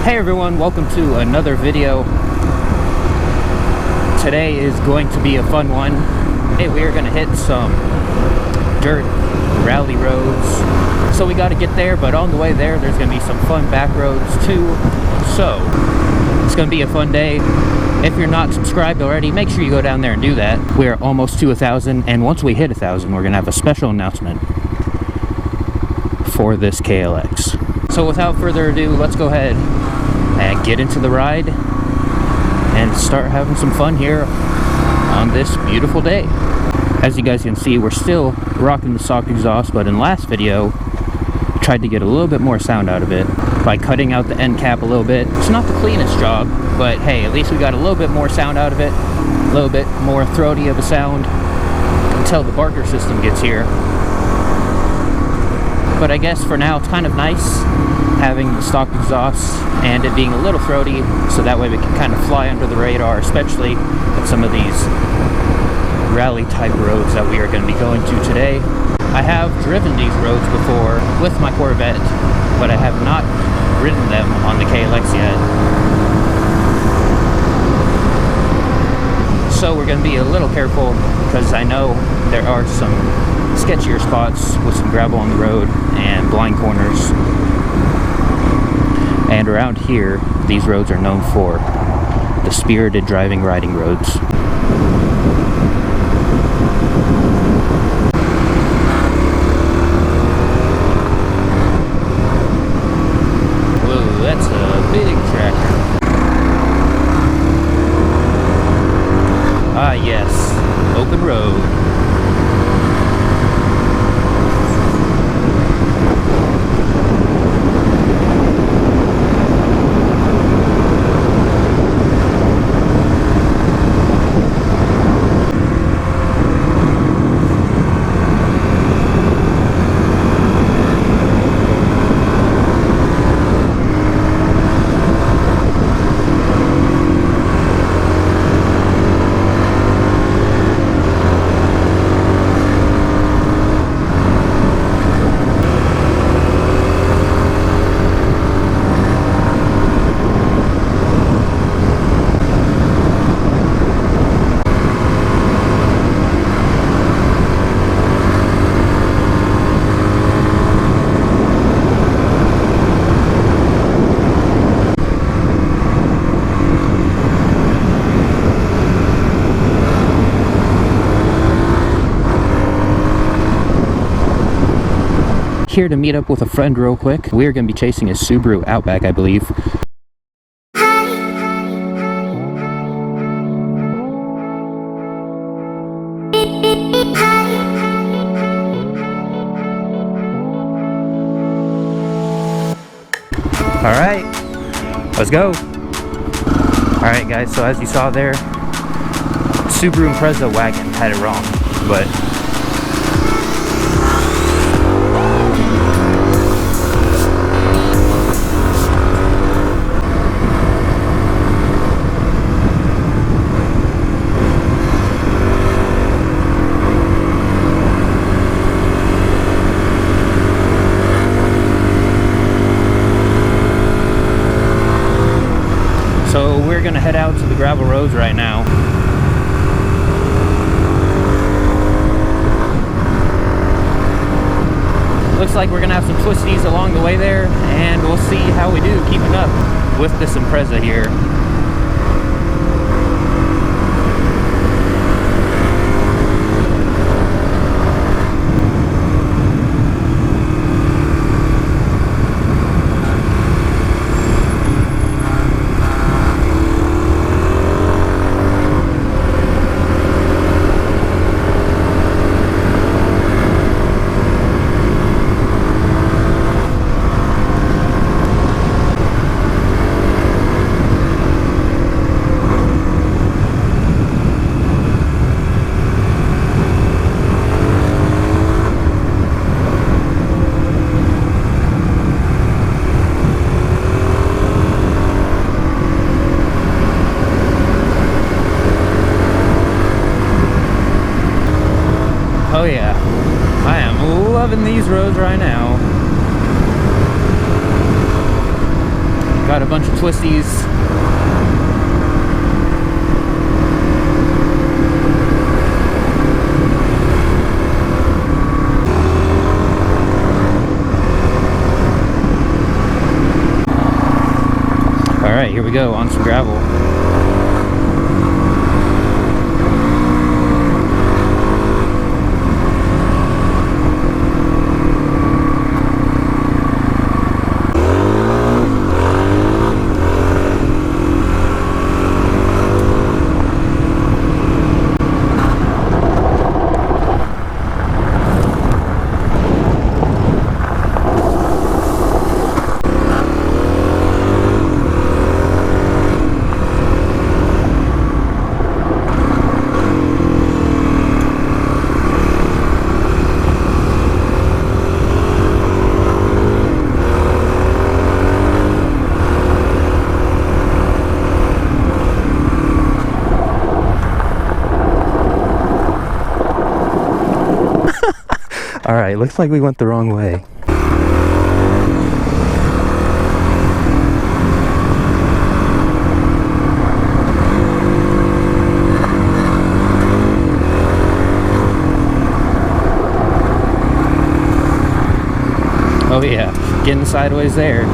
Hey everyone, welcome to another video. Today is going to be a fun one. Hey, we are going to hit some dirt rally roads. So we got to get there, but on the way there, there's going to be some fun back roads too. So it's going to be a fun day. If you're not subscribed already, make sure you go down there and do that. We're almost to 1,000, and once we hit 1,000, we're going to have a special announcement for this KLX. So without further ado, let's go ahead and get into the ride and start having some fun here on this beautiful day. As you guys can see, we're still rocking the stock exhaust, but in last video I tried to get a little bit more sound out of it by cutting out the end cap a little bit. It's not the cleanest job, but hey, at least we got a little bit more sound out of it, a little bit more throaty of a sound until the barker system gets here. But I guess for now it's kind of nice having the stock exhaust and it being a little throaty, so that way we can kind of fly under the radar, especially at some of these rally type roads that we are going to be going to today. I have driven these roads before with my Corvette, but I have not ridden them on the KLX yet. So we're going to be a little careful because I know there are some sketchier spots with some gravel on the road and blind corners. And around here, these roads are known for the spirited driving riding roads. Whoa, that's a big tractor. Ah yes, open road. Here to meet up with a friend real quick. We're going to be chasing a Subaru Outback, I believe. Alright, let's go. Alright guys, so as you saw there, Subaru Impreza wagon had it wrong, but we're gonna head out to the gravel roads right now. Looks like we're gonna have some twisties along the way there, and we'll see how we do keeping up with this Impreza here. these roads right now. Got a bunch of twisties. Alright, here we go, on some gravel. Alright, looks like we went the wrong way. Oh yeah, getting sideways there.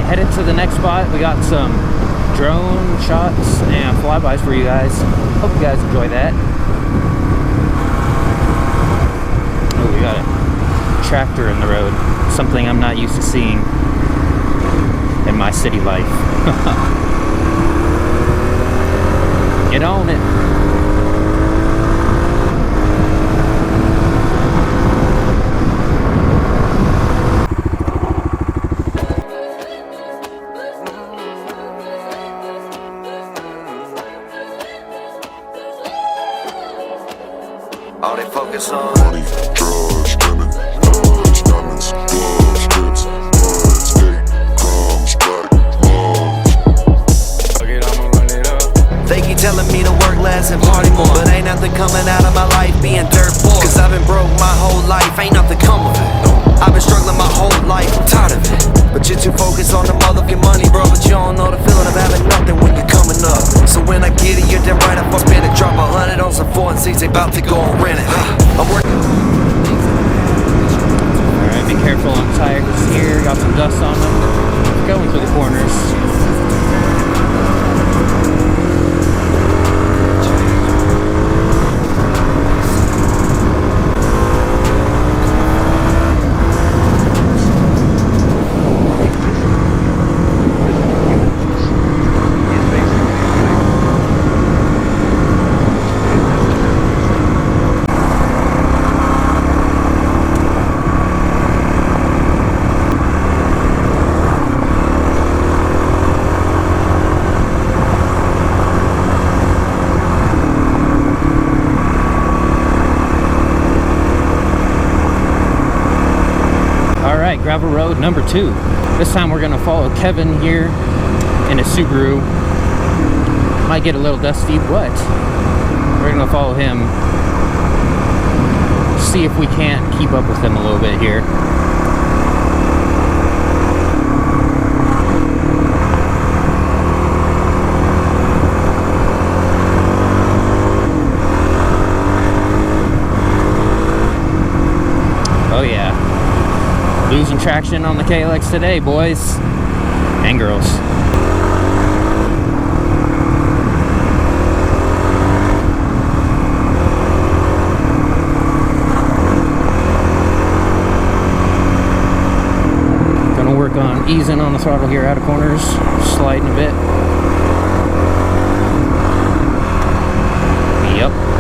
Headed to the next spot. We got some drone shots and flybys for you guys. Hope you guys enjoy that. Oh, we got a tractor in the road. Something I'm not used to seeing in my city life. Get on it. All they focus on money, drugs, women, guns, diamonds, gloves, trips, birds, cake, crumbs, black, lungs. Fuck it, I'ma run it up. They keep telling me to work less and party more, but ain't nothing coming out of my life being dirt poor. Cause I've been broke my whole life, ain't nothing come of it. I've been struggling my whole life, I'm tired of it. But you're too focused on the motherfucking money, bro. But you don't know the feeling of having nothing when you're coming up. So when I get it, you're damn right, I fuck spin it. Drop 100 on some 4 and 6, they bout to go and rent it. I'm working. Alright, be careful on tires here. Got some dust on them. Going through the corners. road number 2. This time we're gonna follow Kevin here in his Subaru. Might get a little dusty, but we're gonna follow him. See if we can't keep up with him a little bit here. Oh yeah, losing traction on the KLX today, boys and girls. Gonna work on easing on the throttle here out of corners, sliding a bit. Yep.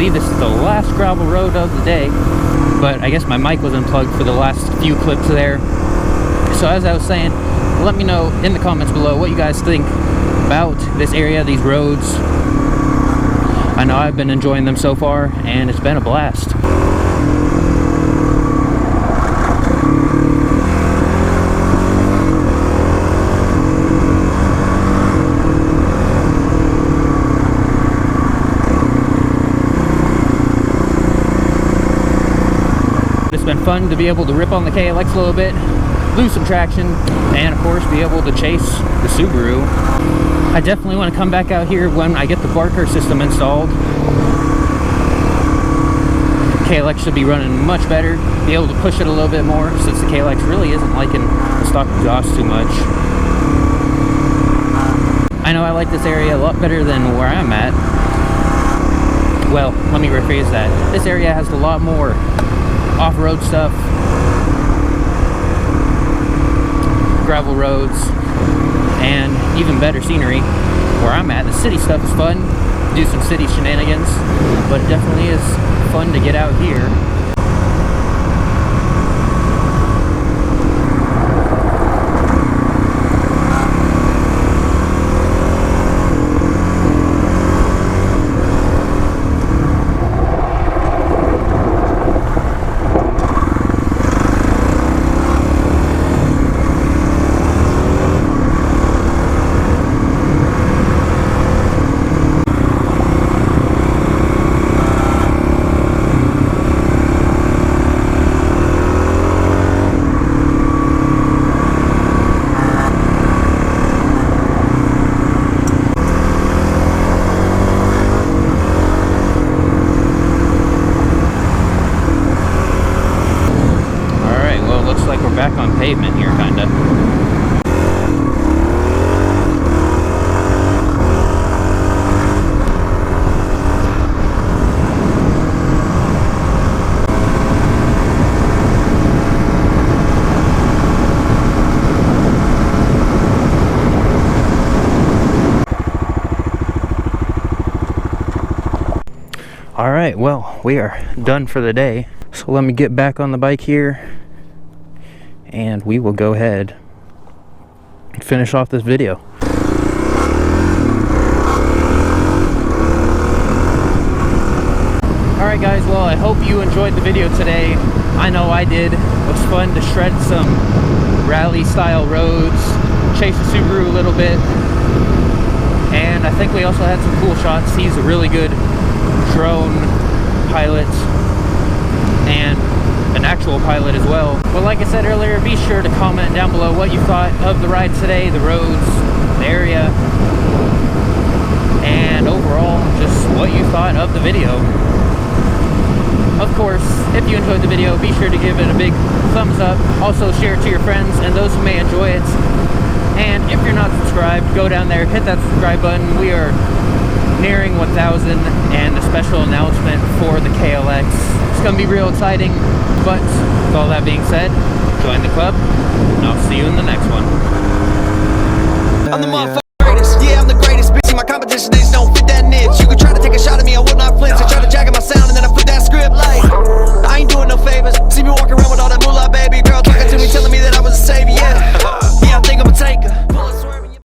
believe this is the last gravel road of the day, but I guess my mic was unplugged for the last few clips there. So as I was saying, let me know in the comments below what you guys think about this area, these roads. I know I've been enjoying them so far, and it's been a blast. It's been fun to be able to rip on the KLX a little bit, lose some traction, and of course be able to chase the Subaru. I definitely want to come back out here when I get the Barker system installed. KLX should be running much better, be able to push it a little bit more, since the KLX really isn't liking the stock exhaust too much. I know I like this area a lot better than where I'm at. Well, let me rephrase that. This area has a lot more off-road stuff, gravel roads, and even better scenery. Where I'm at, the city stuff is fun, do some city shenanigans, but it definitely is fun to get out here. pavement here, kinda. Alright, well, we are done for the day. So let me get back on the bike here and we will go ahead and finish off this video. Alright guys, well, I hope you enjoyed the video today. I know I did. It was fun to shred some rally style roads, chase the Subaru a little bit, and I think we also had some cool shots. He's a really good drone pilot and an actual pilot as well. But like I said earlier, be sure to comment down below what you thought of the ride today, the roads, the area, and overall just what you thought of the video. Of course, if you enjoyed the video, be sure to give it a big thumbs up. Also share it to your friends and those who may enjoy it. And if you're not subscribed, go down there, hit that subscribe button. We are nearing 1,000 and a special announcement for the KLX. It's gonna be real exciting, but with all that being said, join the club and I'll see you in the next one. I'm the motherfucking greatest, yeah, I'm the greatest, bitch. My competition, they don't fit that niche. You can try to take a shot at me, I